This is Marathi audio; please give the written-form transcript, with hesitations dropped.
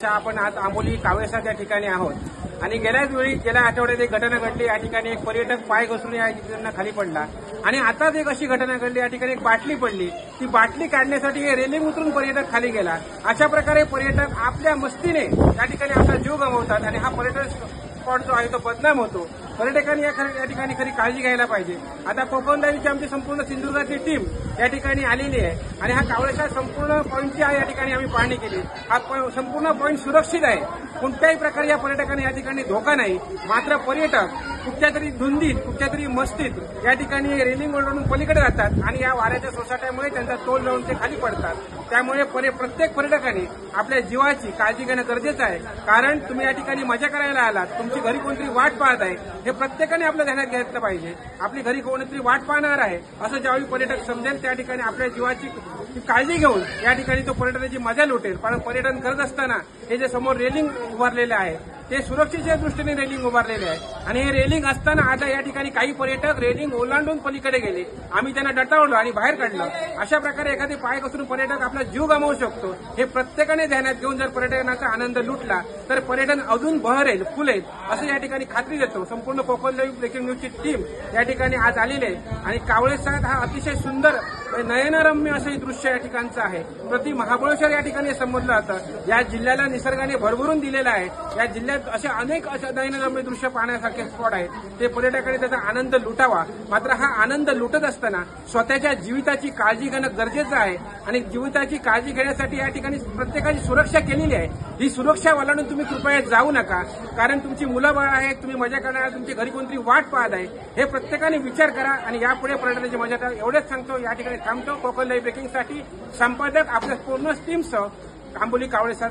आपण आज आंबोली कावेसा त्या ठिकाणी आहोत आणि गेल्या आठवड्यात एक घटना घडली। या ठिकाणी एक पर्यटक पाय घसरून या ठिकाणी खाली पडला आणि आताच एक अशी घटना घडली, या ठिकाणी एक बाटली पडली। ती बाटली काढण्यासाठी रेलिंग उतरून पर्यटक खाली गेला। अशा प्रकारे पर्यटक आपल्या मस्तीने या ठिकाणी आपला जीव गमावतात आणि हा पर्यटन स्पॉट जो आहे तो बदनाम होतो। पर्यटकांनी या ठिकाणी खरी काळजी घ्यायला पाहिजे। आता कोकण लाईव्हची आमची संपूर्ण सिंधुदुर्गाची टीम या ठिकाणी आलेली आहे आणि हा कावळेसा संपूर्ण पॉईंटची या ठिकाणी आम्ही पाहणी केली। हा संपूर्ण पॉईंट सुरक्षित आहे, कोणत्याही प्रकारे या पर्यटकांना या ठिकाणी धोका नाही। मात्र पर्यटक कुठच्या तरी धुंदीत कुठच्या तरी मस्तीत या ठिकाणी रेलिंग ओलांडून पलीकडे जातात आणि या वाऱ्याच्या सोसाट्यामुळे त्यांचा तोल लावून ते खाली पडतात। त्यामुळे प्रत्येक पर्यटकाने आपल्या जीवाची काळजी घेणं गरजेचं आहे, कारण तुम्ही या ठिकाणी मजा करायला आलात, तुमची घरी कोणतरी वाट पाहत आहे, हे प्रत्येकाने आपल्या ध्यानात घेतलं पाहिजे। आपली घरी कोणतरी वाट पाहणार आहे असं ज्यावेळी पर्यटक समजेल त्या ठिकाणी आपल्या जीवाची काळजी घेऊन या ठिकाणी तो पर्यटनाची मजा लुटेल। पण पर्यटन करत असताना हे जे समोर रेलिंग उभारलेले आहे ते सुरक्षेच्या दृष्टीने रेलिंग उभारलेले आहे आणि हे रेलिंग असताना आता या ठिकाणी काही पर्यटक रेलिंग ओलांडून पलीकडे गेले। आम्ही त्यांना डटावलं आणि बाहेर काढलं। अशा प्रकारे एखादी पाय घसरून पर्यटक आपला जीव गमावू शकतो। हे प्रत्येकाने ध्यानात घेऊन जर पर्यटनाचा आनंद लुटला तर पर्यटन अजून बहरेल, फुलेल असं या ठिकाणी खात्री देतो। संपूर्ण कोकण लाईव्ह ब्रेकिंग न्यूजची टीम या ठिकाणी आज आलेली आहे आणि कावळेसात हा अतिशय सुंदर नयनरम्य असं दृश्य या ठिकाणचं आहे। प्रति महाबळेश्वर या ठिकाणी समजलं जातं। या जिल्ह्याला निसर्गाने भरभरून दिलेला आहे। या जिल्ह्यात असे अनेक नयनरम्य दृश्य पाहण्यासारखे स्पॉट आहेत, ते पर्यटकांनी त्याचा आनंद लुटावा। मात्र हा आनंद लुटत असताना स्वतःच्या जीविताची काळजी घेणं गरजेचं आहे आणि जीविताची काळजी घेण्यासाठी या ठिकाणी प्रत्येकाची सुरक्षा केलेली आहे। ही सुरक्षा ओलांडून तुम्ही कृपया जाऊ नका, कारण तुमची मुलं बाळ आहेत, तुम्ही मजा करणार, तुमची घरी कोणतरी वाट पाहत आहे। हे प्रत्येकाने विचार करा आणि यापुढे पर्यटनाची मजा एवढेच सांगतो। या ठिकाणी थांबतो। कोकण लाईव्ह ब्रेकिंगसाठी संपादक आपल्या पूर्ण टीमसह आंबोली कावळेसात।